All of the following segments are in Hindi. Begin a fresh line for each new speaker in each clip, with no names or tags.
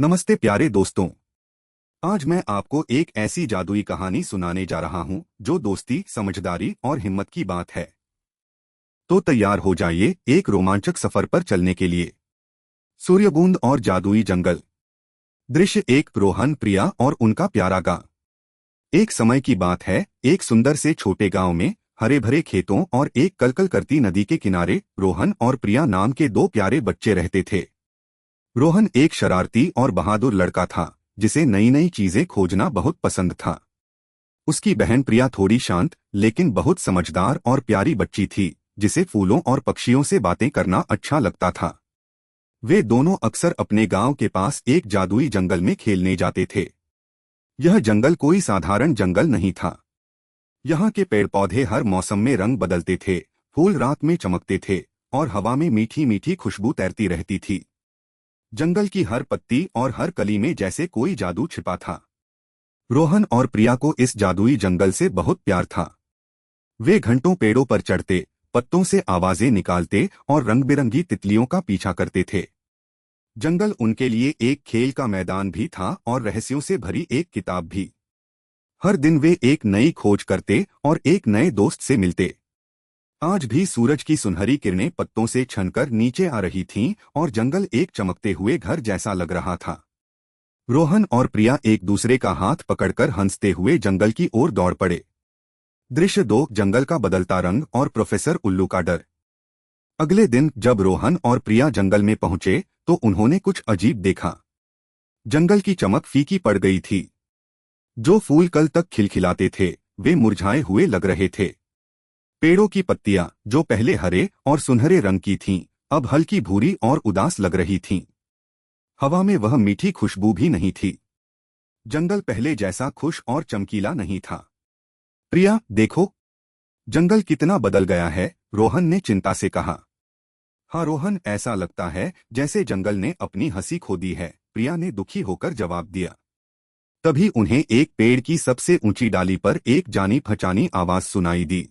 नमस्ते प्यारे दोस्तों। आज मैं आपको एक ऐसी जादुई कहानी सुनाने जा रहा हूं जो दोस्ती, समझदारी और हिम्मत की बात है। तो तैयार हो जाइए एक रोमांचक सफर पर चलने के लिए। सूर्यबूंद और जादुई जंगल। दृश्य एक। रोहन, प्रिया और उनका प्यारा गांव। एक समय की बात है, एक सुंदर से छोटे गांव में हरे भरे खेतों और एक कलकल करती नदी के किनारे रोहन और प्रिया नाम के दो प्यारे बच्चे रहते थे। रोहन एक शरारती और बहादुर लड़का था जिसे नई नई चीजें खोजना बहुत पसंद था। उसकी बहन प्रिया थोड़ी शांत लेकिन बहुत समझदार और प्यारी बच्ची थी जिसे फूलों और पक्षियों से बातें करना अच्छा लगता था। वे दोनों अक्सर अपने गांव के पास एक जादुई जंगल में खेलने जाते थे। यह जंगल कोई साधारण जंगल नहीं था। यहाँ के पेड़ पौधे हर मौसम में रंग बदलते थे, फूल रात में चमकते थे और हवा में मीठी मीठी खुशबू तैरती रहती थी। जंगल की हर पत्ती और हर कली में जैसे कोई जादू छिपा था। रोहन और प्रिया को इस जादुई जंगल से बहुत प्यार था। वे घंटों पेड़ों पर चढ़ते, पत्तों से आवाजें निकालते और रंग बिरंगी तितलियों का पीछा करते थे। जंगल उनके लिए एक खेल का मैदान भी था और रहस्यों से भरी एक किताब भी। हर दिन वे एक नई खोज करते और एक नए दोस्त से मिलते। आज भी सूरज की सुनहरी किरणें पत्तों से छनकर नीचे आ रही थीं और जंगल एक चमकते हुए घर जैसा लग रहा था। रोहन और प्रिया एक दूसरे का हाथ पकड़कर हंसते हुए जंगल की ओर दौड़ पड़े। दृश्य 2। जंगल का बदलता रंग और प्रोफेसर उल्लू का डर। अगले दिन जब रोहन और प्रिया जंगल में पहुंचे तो उन्होंने कुछ अजीब देखा। जंगल की चमक फीकी पड़ गई थी। जो फूल कल तक खिलखिलाते थे वे मुरझाए हुए लग रहे थे। पेड़ों की पत्तियां जो पहले हरे और सुनहरे रंग की थीं, अब हल्की भूरी और उदास लग रही थीं। हवा में वह मीठी खुशबू भी नहीं थी। जंगल पहले जैसा खुश और चमकीला नहीं था। प्रिया, देखो, जंगल कितना बदल गया है, रोहन ने चिंता से कहा। हाँ रोहन, ऐसा लगता है जैसे जंगल ने अपनी हंसी खो दी है, प्रिया ने दुखी होकर जवाब दिया। तभी उन्हें एक पेड़ की सबसे ऊंची डाली पर एक जानी पहचानी आवाज सुनाई दी।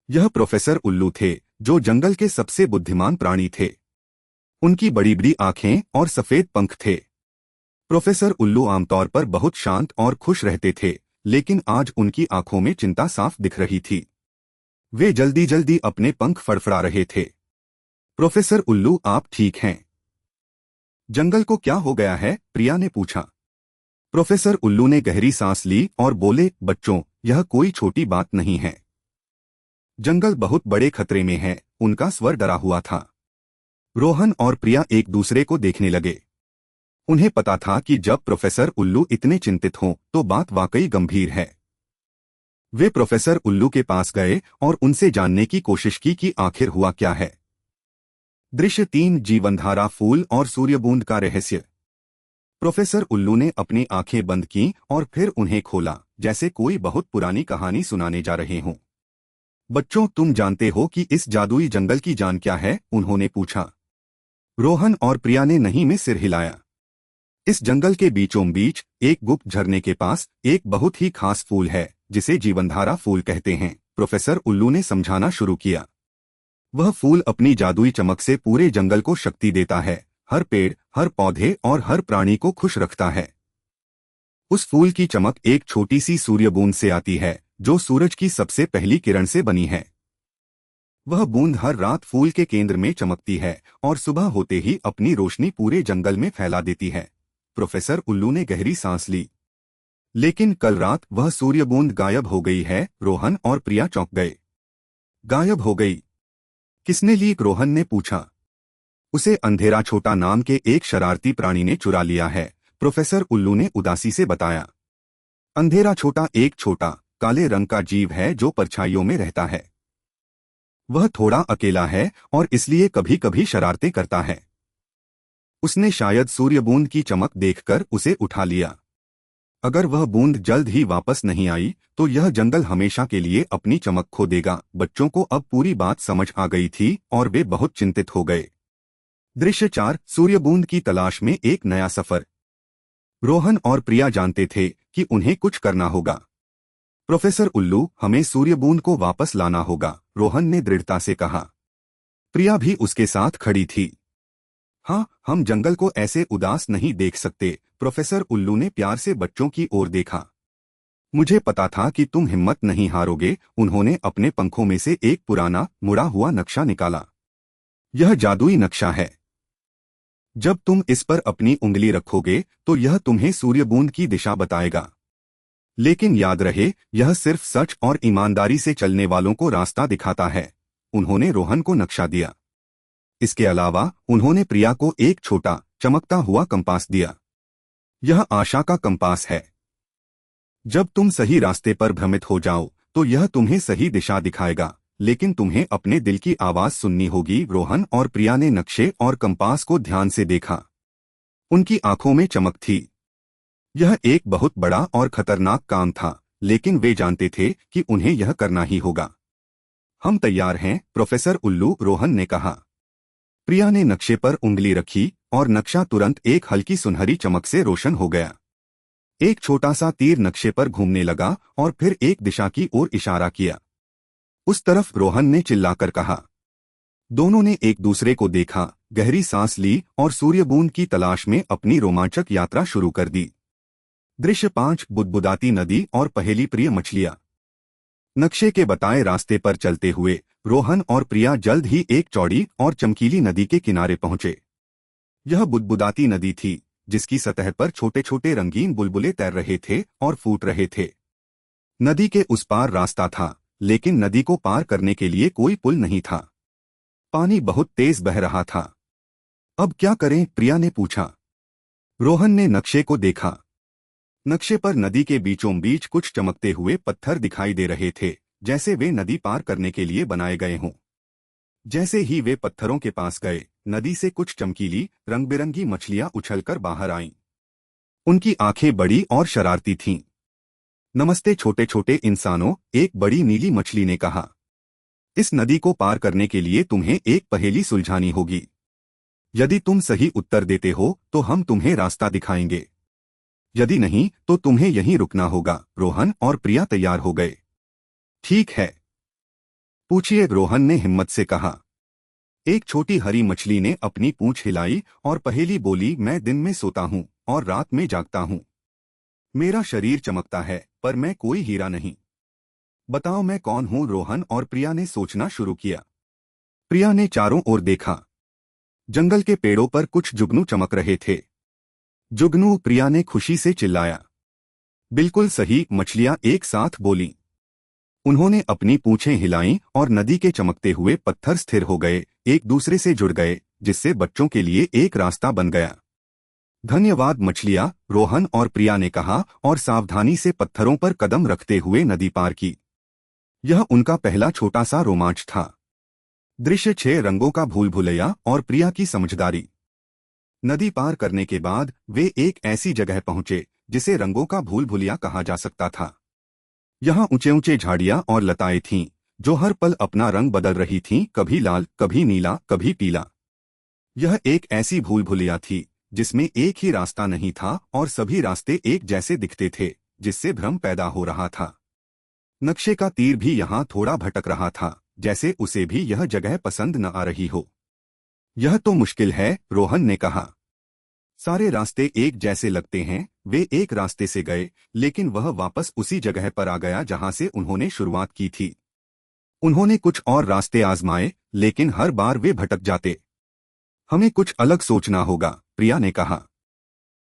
यह प्रोफेसर उल्लू थे, जो जंगल के सबसे बुद्धिमान प्राणी थे। उनकी बड़ी बड़ी आंखें और सफेद पंख थे। प्रोफेसर उल्लू आमतौर पर बहुत शांत और खुश रहते थे, लेकिन आज उनकी आंखों में चिंता साफ दिख रही थी। वे जल्दी जल्दी अपने पंख फड़फड़ा रहे थे। प्रोफेसर उल्लू, आप ठीक हैं? जंगल को क्या हो गया है? प्रिया ने पूछा। प्रोफेसर उल्लू ने गहरी सांस ली और बोले, बच्चों, यह कोई छोटी बात नहीं है। जंगल बहुत बड़े खतरे में है। उनका स्वर डरा हुआ था। रोहन और प्रिया एक दूसरे को देखने लगे। उन्हें पता था कि जब प्रोफेसर उल्लू इतने चिंतित हों तो बात वाकई गंभीर है। वे प्रोफेसर उल्लू के पास गए और उनसे जानने की कोशिश की कि आखिर हुआ क्या है। दृश्य 3। जीवनधारा, फूल और सूर्यबूंद का रहस्य। प्रोफेसर उल्लू ने अपनी आंखें बंद कीं और फिर उन्हें खोला, जैसे कोई बहुत पुरानी कहानी सुनाने जा रहे हों। बच्चों, तुम जानते हो कि इस जादुई जंगल की जान क्या है? उन्होंने पूछा। रोहन और प्रिया ने नहीं में सिर हिलाया। इस जंगल के बीचों बीच एक गुप्त झरने के पास एक बहुत ही खास फूल है जिसे जीवनधारा फूल कहते हैं, प्रोफेसर उल्लू ने समझाना शुरू किया। वह फूल अपनी जादुई चमक से पूरे जंगल को शक्ति देता है, हर पेड़, हर पौधे और हर प्राणी को खुश रखता है। उस फूल की चमक एक छोटी सी सूर्यबूंद से आती है जो सूरज की सबसे पहली किरण से बनी है। वह बूंद हर रात फूल के केंद्र में चमकती है और सुबह होते ही अपनी रोशनी पूरे जंगल में फैला देती है। प्रोफेसर उल्लू ने गहरी सांस ली। लेकिन कल रात वह सूर्यबूंद गायब हो गई है। रोहन और प्रिया चौंक गए। गायब हो गई? किसने ली? रोहन ने पूछा। उसे अंधेरा छोटा नाम के एक शरारती प्राणी ने चुरा लिया है, प्रोफेसर उल्लू ने उदासी से बताया। अंधेरा छोटा एक छोटा काले रंग का जीव है जो परछाइयों में रहता है। वह थोड़ा अकेला है और इसलिए कभी कभी शरारतें करता है। उसने शायद सूर्यबूंद की चमक देखकर उसे उठा लिया। अगर वह बूंद जल्द ही वापस नहीं आई तो यह जंगल हमेशा के लिए अपनी चमक खो देगा। बच्चों को अब पूरी बात समझ आ गई थी और वे बहुत चिंतित हो गए। दृश्य 4। सूर्यबूंद की तलाश में एक नया सफर। रोहन और प्रिया जानते थे कि उन्हें कुछ करना होगा। प्रोफेसर उल्लू, हमें सूर्यबूंद को वापस लाना होगा, रोहन ने दृढ़ता से कहा। प्रिया भी उसके साथ खड़ी थी। हाँ, हम जंगल को ऐसे उदास नहीं देख सकते। प्रोफेसर उल्लू ने प्यार से बच्चों की ओर देखा। मुझे पता था कि तुम हिम्मत नहीं हारोगे। उन्होंने अपने पंखों में से एक पुराना मुड़ा हुआ नक्शा निकाला। यह जादुई नक्शा है। जब तुम इस पर अपनी उंगली रखोगे तो यह तुम्हें सूर्यबूंद की दिशा बताएगा। लेकिन याद रहे, यह सिर्फ सच और ईमानदारी से चलने वालों को रास्ता दिखाता है। उन्होंने रोहन को नक्शा दिया। इसके अलावा उन्होंने प्रिया को एक छोटा चमकता हुआ कंपास दिया। यह आशा का कंपास है। जब तुम सही रास्ते पर भ्रमित हो जाओ तो यह तुम्हें सही दिशा दिखाएगा, लेकिन तुम्हें अपने दिल की आवाज सुननी होगी। रोहन और प्रिया ने नक्शे और कंपास को ध्यान से देखा। उनकी आंखों में चमक थी। यह एक बहुत बड़ा और खतरनाक काम था, लेकिन वे जानते थे कि उन्हें यह करना ही होगा। हम तैयार हैं, प्रोफेसर उल्लू, रोहन ने कहा। प्रिया ने नक्शे पर उंगली रखी और नक्शा तुरंत एक हल्की सुनहरी चमक से रोशन हो गया। एक छोटा सा तीर नक्शे पर घूमने लगा और फिर एक दिशा की ओर इशारा किया। उस तरफ, रोहन ने चिल्लाकर कहा। दोनों ने एक दूसरे को देखा, गहरी सांस ली और सूर्यबूंद की तलाश में अपनी रोमांचक यात्रा शुरू कर दी। दृश्य 5, बुदबुदाती नदी और पहेली प्रिय मछलियां। नक्शे के बताए रास्ते पर चलते हुए रोहन और प्रिया जल्द ही एक चौड़ी और चमकीली नदी के किनारे पहुंचे। यह बुदबुदाती नदी थी, जिसकी सतह पर छोटे छोटे रंगीन बुलबुले तैर रहे थे और फूट रहे थे। नदी के उस पार रास्ता था, लेकिन नदी को पार करने के लिए कोई पुल नहीं था। पानी बहुत तेज बह रहा था। अब क्या करें, प्रिया ने पूछा। रोहन ने नक्शे को देखा। नक्शे पर नदी के बीचों बीच कुछ चमकते हुए पत्थर दिखाई दे रहे थे, जैसे वे नदी पार करने के लिए बनाए गए हों। जैसे ही वे पत्थरों के पास गए, नदी से कुछ चमकीली रंग बिरंगी मछलियां उछलकर बाहर आईं। उनकी आंखें बड़ी और शरारती थीं। नमस्ते छोटे छोटे इंसानों, एक बड़ी नीली मछली ने कहा। इस नदी को पार करने के लिए तुम्हें एक पहेली सुलझानी होगी। यदि तुम सही उत्तर देते हो तो हम तुम्हें रास्ता दिखाएंगे। यदि नहीं तो तुम्हें यहीं रुकना होगा। रोहन और प्रिया तैयार हो गए। ठीक है, पूछिए, रोहन ने हिम्मत से कहा। एक छोटी हरी मछली ने अपनी पूंछ हिलाई और पहेली बोली। मैं दिन में सोता हूँ और रात में जागता हूँ। मेरा शरीर चमकता है, पर मैं कोई हीरा नहीं। बताओ मैं कौन हूँ? रोहन और प्रिया ने सोचना शुरू किया। प्रिया ने चारों ओर देखा। जंगल के पेड़ों पर कुछ जुगनू चमक रहे थे। जुगनू, प्रिया ने खुशी से चिल्लाया। बिल्कुल सही, मछलियां एक साथ बोलीं। उन्होंने अपनी पूंछें हिलाईं और नदी के चमकते हुए पत्थर स्थिर हो गए, एक दूसरे से जुड़ गए, जिससे बच्चों के लिए एक रास्ता बन गया। धन्यवाद मछलियां, रोहन और प्रिया ने कहा और सावधानी से पत्थरों पर कदम रखते हुए नदी पार की। यह उनका पहला छोटा सा रोमांच था। दृश्य 6, रंगों का भूल भुलैया और प्रिया की समझदारी। नदी पार करने के बाद वे एक ऐसी जगह पहुंचे जिसे रंगों का भूल भुलैया कहा जा सकता था। यहाँ ऊंचे ऊंचे झाड़ियां और लताएं थीं, जो हर पल अपना रंग बदल रही थीं, कभी लाल, कभी नीला, कभी पीला। यह एक ऐसी भूल भुलैया थी जिसमें एक ही रास्ता नहीं था और सभी रास्ते एक जैसे दिखते थे, जिससे भ्रम पैदा हो रहा था। नक्शे का तीर भी यहाँ थोड़ा भटक रहा था, जैसे उसे भी यह जगह पसंद न आ रही हो। यह तो मुश्किल है, रोहन ने कहा। सारे रास्ते एक जैसे लगते हैं। वे एक रास्ते से गए, लेकिन वह वापस उसी जगह पर आ गया जहां से उन्होंने शुरुआत की थी। उन्होंने कुछ और रास्ते आजमाए, लेकिन हर बार वे भटक जाते। हमें कुछ अलग सोचना होगा, प्रिया ने कहा।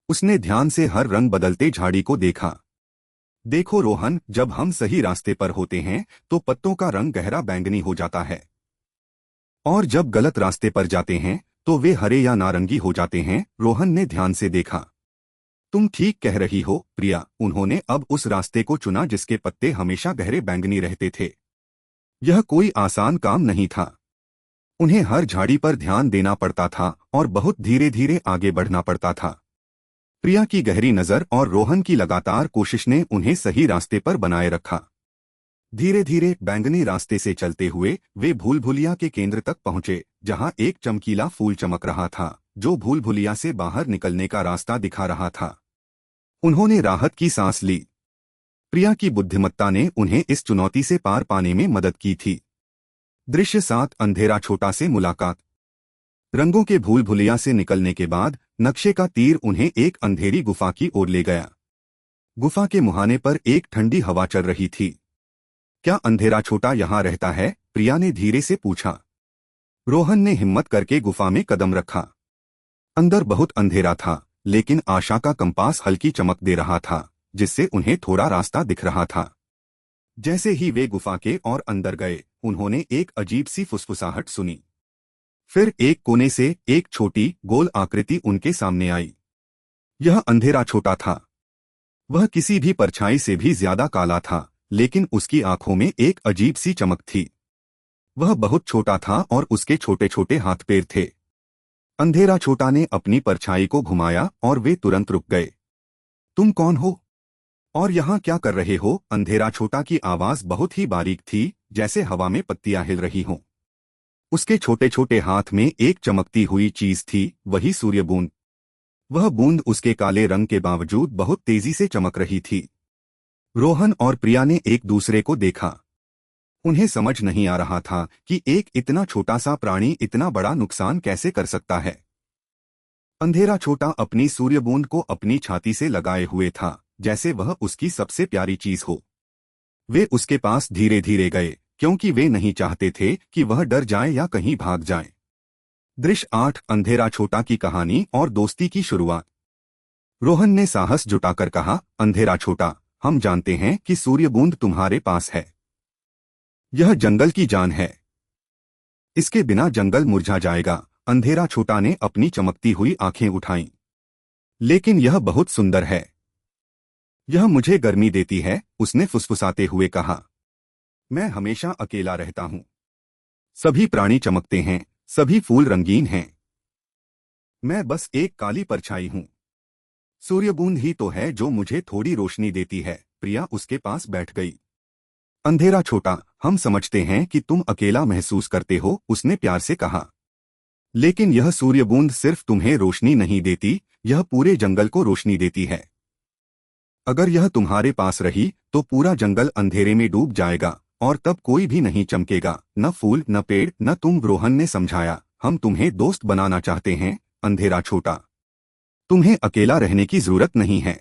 उसने ध्यान से हर रंग बदलते झाड़ी को देखा। देखो रोहन, जब हम सही रास्ते पर होते हैं तो पत्तों का रंग गहरा बैंगनी हो जाता है, और जब गलत रास्ते पर जाते हैं तो वे हरे या नारंगी हो जाते हैं। रोहन ने ध्यान से देखा। तुम ठीक कह रही हो, प्रिया। उन्होंने अब उस रास्ते को चुना जिसके पत्ते हमेशा गहरे बैंगनी रहते थे। यह कोई आसान काम नहीं था। उन्हें हर झाड़ी पर ध्यान देना पड़ता था और बहुत धीरे धीरे आगे बढ़ना पड़ता था। प्रिया की गहरी नजर और रोहन की लगातार कोशिश ने उन्हें सही रास्ते पर बनाए रखा। धीरे धीरे बैंगनी रास्ते से चलते हुए वे भूल भुलिया के केंद्र तक पहुंचे, जहां एक चमकीला फूल चमक रहा था, जो भूल भुलिया से बाहर निकलने का रास्ता दिखा रहा था। उन्होंने राहत की सांस ली। प्रिया की बुद्धिमत्ता ने उन्हें इस चुनौती से पार पाने में मदद की थी। दृश्य 7, अंधेरा छोटा से मुलाकात। रंगों के भूल भुलैया से निकलने के बाद नक्शे का तीर उन्हें एक अंधेरी गुफा की ओर ले गया। गुफा के मुहाने पर एक ठंडी हवा चल रही थी। क्या अंधेरा छोटा यहाँ रहता है? प्रिया ने धीरे से पूछा। रोहन ने हिम्मत करके गुफा में कदम रखा। अंदर बहुत अंधेरा था, लेकिन आशा का कंपास हल्की चमक दे रहा था, जिससे उन्हें थोड़ा रास्ता दिख रहा था। जैसे ही वे गुफा के और अंदर गए, उन्होंने एक अजीब सी फुसफुसाहट सुनी। फिर एक कोने से एक छोटी गोल आकृति उनके सामने आई। यह अंधेरा छोटा था। वह किसी भी परछाई से भी ज्यादा काला था, लेकिन उसकी आंखों में एक अजीब सी चमक थी। वह बहुत छोटा था और उसके छोटे छोटे हाथ पैर थे। अंधेरा छोटा ने अपनी परछाई को घुमाया और वे तुरंत रुक गए। तुम कौन हो और यहाँ क्या कर रहे हो? अंधेरा छोटा की आवाज बहुत ही बारीक थी, जैसे हवा में पत्तियां हिल रही हों। उसके छोटे छोटे हाथ में एक चमकती हुई चीज थी, वही सूर्य बूंद। वह बूंद उसके काले रंग के बावजूद बहुत तेजी से चमक रही थी। रोहन और प्रिया ने एक दूसरे को देखा। उन्हें समझ नहीं आ रहा था कि एक इतना छोटा सा प्राणी इतना बड़ा नुकसान कैसे कर सकता है। अंधेरा छोटा अपनी सूर्य बूंद को अपनी छाती से लगाए हुए था, जैसे वह उसकी सबसे प्यारी चीज हो। वे उसके पास धीरे धीरे गए, क्योंकि वे नहीं चाहते थे कि वह डर जाए या कहीं भाग जाए। दृश्य 8 अंधेरा छोटा की कहानी और दोस्ती की शुरुआत। रोहन ने साहस जुटाकर कहा, अंधेरा छोटा, हम जानते हैं कि सूर्य बूंद तुम्हारे पास है। यह जंगल की जान है। इसके बिना जंगल मुरझा जाएगा। अंधेरा छोटा ने अपनी चमकती हुई आंखें उठाईं। लेकिन यह बहुत सुंदर है। यह मुझे गर्मी देती है, उसने फुसफुसाते हुए कहा। मैं हमेशा अकेला रहता हूं। सभी प्राणी चमकते हैं, सभी फूल रंगीन हैं। मैं बस एक काली परछाई हूं। सूर्य बूंद ही तो है जो मुझे थोड़ी रोशनी देती है। प्रिया उसके पास बैठ गई। अंधेरा छोटा, हम समझते हैं कि तुम अकेला महसूस करते हो, उसने प्यार से कहा। लेकिन यह सूर्य बूंद सिर्फ तुम्हें रोशनी नहीं देती, यह पूरे जंगल को रोशनी देती है। अगर यह तुम्हारे पास रही तो पूरा जंगल अंधेरे में डूब जाएगा और तब कोई भी नहीं चमकेगा, न फूल, न पेड़, न तुम। रोहन ने समझाया, हम तुम्हें दोस्त बनाना चाहते हैं अंधेरा छोटा। तुम्हें अकेला रहने की जरूरत नहीं है।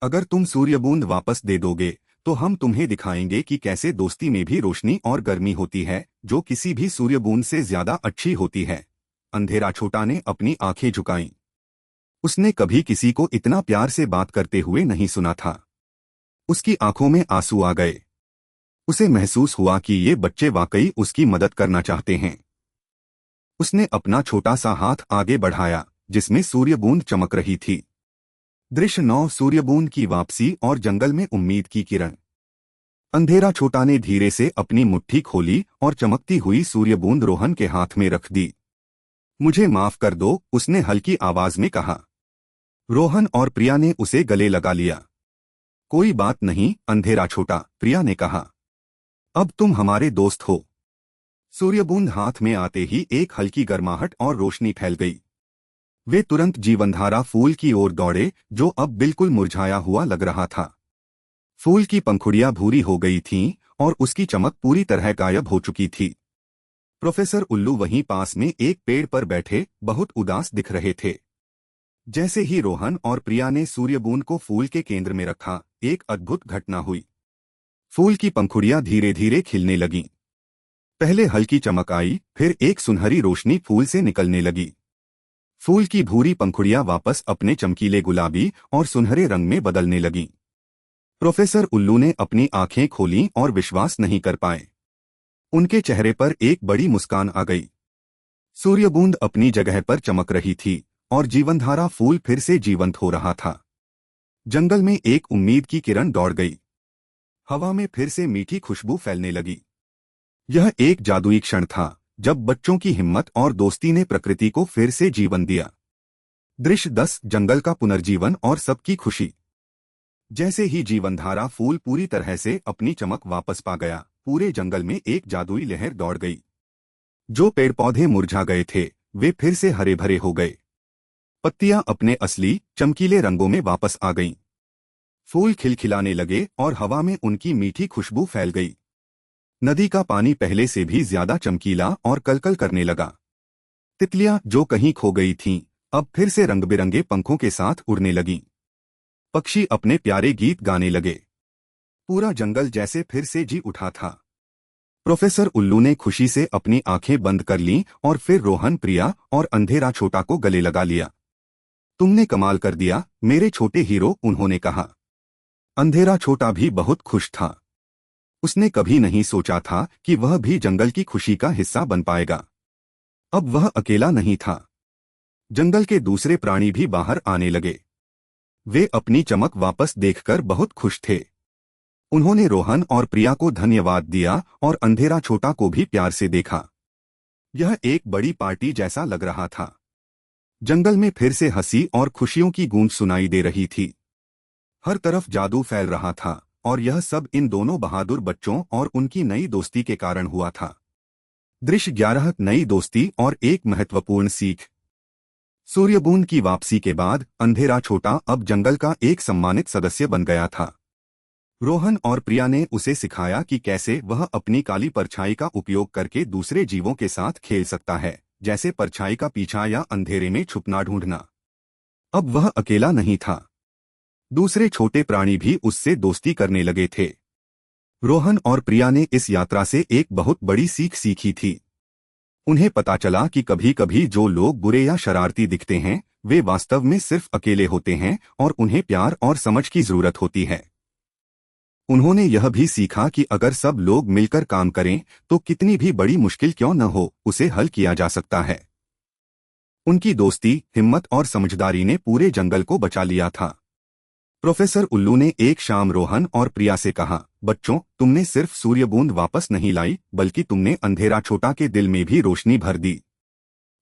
अगर तुम सूर्य बूंद वापस दे दोगे तो हम तुम्हें दिखाएंगे कि कैसे दोस्ती में भी रोशनी और गर्मी होती है, जो किसी भी सूर्य बूंद से ज्यादा अच्छी होती है। अंधेरा छोटा ने अपनी आंखें झुकाईं। उसने कभी किसी को इतना प्यार से बात करते हुए नहीं सुना था। उसकी आंखों में आंसू आ गए। उसे महसूस हुआ कि ये बच्चे वाकई उसकी मदद करना चाहते हैं। उसने अपना छोटा सा हाथ आगे बढ़ाया, जिसमें सूर्य बूंद चमक रही थी। दृश्य 9 सूर्य बूंद की वापसी और जंगल में उम्मीद की किरण। अंधेरा छोटा ने धीरे से अपनी मुट्ठी खोली और चमकती हुई सूर्य बूंद रोहन के हाथ में रख दी। मुझे माफ कर दो, उसने हल्की आवाज में कहा। रोहन और प्रिया ने उसे गले लगा लिया। कोई बात नहीं अंधेरा छोटा, प्रिया ने कहा। अब तुम हमारे दोस्त हो। सूर्य बूंद हाथ में आते ही एक हल्की गर्माहट और रोशनी फैल गई। वे तुरंत जीवनधारा फूल की ओर दौड़े, जो अब बिल्कुल मुरझाया हुआ लग रहा था। फूल की पंखुड़ियां भूरी हो गई थीं और उसकी चमक पूरी तरह गायब हो चुकी थी। प्रोफेसर उल्लू वहीं पास में एक पेड़ पर बैठे बहुत उदास दिख रहे थे। जैसे ही रोहन और प्रिया ने सूर्य बूंद को फूल के केंद्र में रखा, एक अद्भुत घटना हुई। फूल की पंखुड़ियां धीरे धीरे खिलने लगीं। पहले हल्की चमक आई, फिर एक सुनहरी रोशनी फूल से निकलने लगी। फूल की भूरी पंखुड़ियां वापस अपने चमकीले गुलाबी और सुनहरे रंग में बदलने लगीं। प्रोफेसर उल्लू ने अपनी आंखें खोलीं और विश्वास नहीं कर पाए। उनके चेहरे पर एक बड़ी मुस्कान आ गई। सूर्य बूंद अपनी जगह पर चमक रही थी और जीवनधारा फूल फिर से जीवंत हो रहा था। जंगल में एक उम्मीद की किरण दौड़ गई। हवा में फिर से मीठी खुशबू फैलने लगी। यह एक जादुई क्षण था जब बच्चों की हिम्मत और दोस्ती ने प्रकृति को फिर से जीवन दिया। दृश्य 10 जंगल का पुनर्जीवन और सबकी खुशी। जैसे ही जीवनधारा फूल पूरी तरह से अपनी चमक वापस पा गया, पूरे जंगल में एक जादुई लहर दौड़ गई। जो पेड़ पौधे मुरझा गए थे, वे फिर से हरे भरे हो गए। पत्तियां अपने असली चमकीले रंगों में वापस आ गईं। फूल खिलखिलाने लगे और हवा में उनकी मीठी खुशबू फैल गई। नदी का पानी पहले से भी ज्यादा चमकीला और कलकल करने लगा। तितलियां जो कहीं खो गई थीं, अब फिर से रंग बिरंगे पंखों के साथ उड़ने लगीं। पक्षी अपने प्यारे गीत गाने लगे। पूरा जंगल जैसे फिर से जी उठा था। प्रोफेसर उल्लू ने खुशी से अपनी आंखें बंद कर लीं और फिर रोहन, प्रिया और अंधेरा छोटा को गले लगा लिया। तुमने कमाल कर दिया मेरे छोटे हीरो, उन्होंने कहा। अंधेरा छोटा भी बहुत खुश था। उसने कभी नहीं सोचा था कि वह भी जंगल की खुशी का हिस्सा बन पाएगा। अब वह अकेला नहीं था। जंगल के दूसरे प्राणी भी बाहर आने लगे। वे अपनी चमक वापस देखकर बहुत खुश थे। उन्होंने रोहन और प्रिया को धन्यवाद दिया और अंधेरा छोटा को भी प्यार से देखा। यह एक बड़ी पार्टी जैसा लग रहा था। जंगल में फिर से हंसी और खुशियों की गूंज सुनाई दे रही थी। हर तरफ जादू फैल रहा था और यह सब इन दोनों बहादुर बच्चों और उनकी नई दोस्ती के कारण हुआ था। दृश्य 11, नई दोस्ती और एक महत्वपूर्ण सीख। सूर्यबूंद की वापसी के बाद अंधेरा छोटा अब जंगल का एक सम्मानित सदस्य बन गया था। रोहन और प्रिया ने उसे सिखाया कि कैसे वह अपनी काली परछाई का उपयोग करके दूसरे जीवों के साथ खेल सकता है, जैसे परछाई का पीछा या अंधेरे में छुपना ढूंढना। अब वह अकेला नहीं था। दूसरे छोटे प्राणी भी उससे दोस्ती करने लगे थे। रोहन और प्रिया ने इस यात्रा से एक बहुत बड़ी सीख सीखी थी। उन्हें पता चला कि कभी कभी जो लोग बुरे या शरारती दिखते हैं, वे वास्तव में सिर्फ अकेले होते हैं और उन्हें प्यार और समझ की जरूरत होती है। उन्होंने यह भी सीखा कि अगर सब लोग मिलकर काम करें तो कितनी भी बड़ी मुश्किल क्यों न हो, उसे हल किया जा सकता है। उनकी दोस्ती, हिम्मत और समझदारी ने पूरे जंगल को बचा लिया था। प्रोफेसर उल्लू ने एक शाम रोहन और प्रिया से कहा, बच्चों, तुमने सिर्फ सूर्यबूंद वापस नहीं लाई, बल्कि तुमने अंधेरा छोटा के दिल में भी रोशनी भर दी।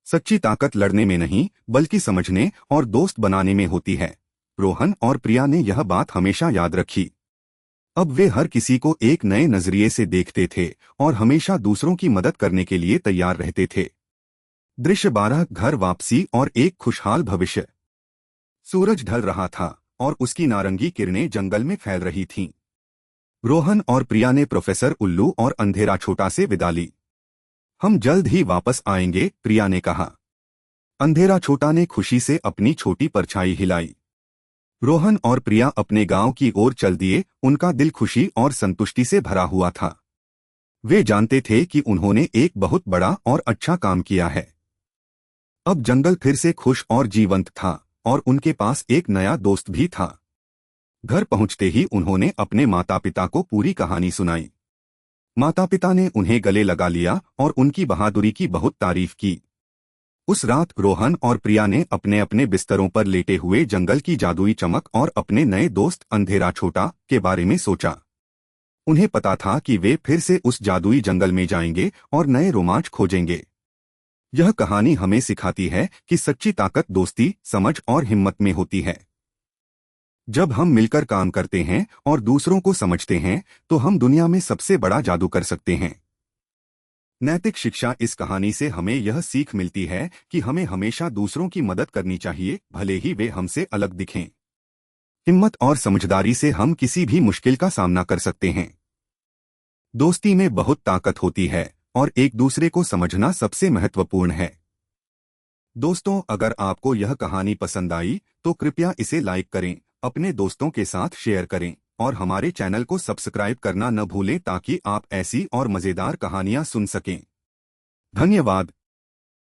सच्ची ताकत लड़ने में नहीं, बल्कि समझने और दोस्त बनाने में होती है। रोहन और प्रिया ने यह बात हमेशा याद रखी। अब वे हर किसी को एक नए नजरिए से देखते थे और हमेशा दूसरों की मदद करने के लिए तैयार रहते थे। दृश्य 12, घर वापसी और एक खुशहाल भविष्य। सूरज ढल रहा था और उसकी नारंगी किरणें जंगल में फैल रही थीं। रोहन और प्रिया ने प्रोफेसर उल्लू और अंधेरा छोटा से विदा ली। हम जल्द ही वापस आएंगे, प्रिया ने कहा। अंधेरा छोटा ने खुशी से अपनी छोटी परछाई हिलाई। रोहन और प्रिया अपने गांव की ओर चल दिए। उनका दिल खुशी और संतुष्टि से भरा हुआ था। वे जानते थे कि उन्होंने एक बहुत बड़ा और अच्छा काम किया है। अब जंगल फिर से खुश और जीवंत था और उनके पास एक नया दोस्त भी था। घर पहुंचते ही उन्होंने अपने माता पिता को पूरी कहानी सुनाई। माता पिता ने उन्हें गले लगा लिया और उनकी बहादुरी की बहुत तारीफ की। उस रात रोहन और प्रिया ने अपने अपने बिस्तरों पर लेटे हुए जंगल की जादुई चमक और अपने नए दोस्त अंधेरा छोटा के बारे में सोचा। उन्हें पता था कि वे फिर से उस जादुई जंगल में जाएंगे और नए रोमांच खोजेंगे। यह कहानी हमें सिखाती है कि सच्ची ताकत दोस्ती, समझ और हिम्मत में होती है। जब हम मिलकर काम करते हैं और दूसरों को समझते हैं, तो हम दुनिया में सबसे बड़ा जादू कर सकते हैं। नैतिक शिक्षा। इस कहानी से हमें यह सीख मिलती है कि हमें हमेशा दूसरों की मदद करनी चाहिए, भले ही वे हमसे अलग दिखें। हिम्मत और समझदारी से हम किसी भी मुश्किल का सामना कर सकते हैं। दोस्ती में बहुत ताकत होती है और एक दूसरे को समझना सबसे महत्वपूर्ण है। दोस्तों, अगर आपको यह कहानी पसंद आई तो कृपया इसे लाइक करें, अपने दोस्तों के साथ शेयर करें और हमारे चैनल को सब्सक्राइब करना न भूलें ताकि आप ऐसी और मज़ेदार कहानियां सुन सकें। धन्यवाद।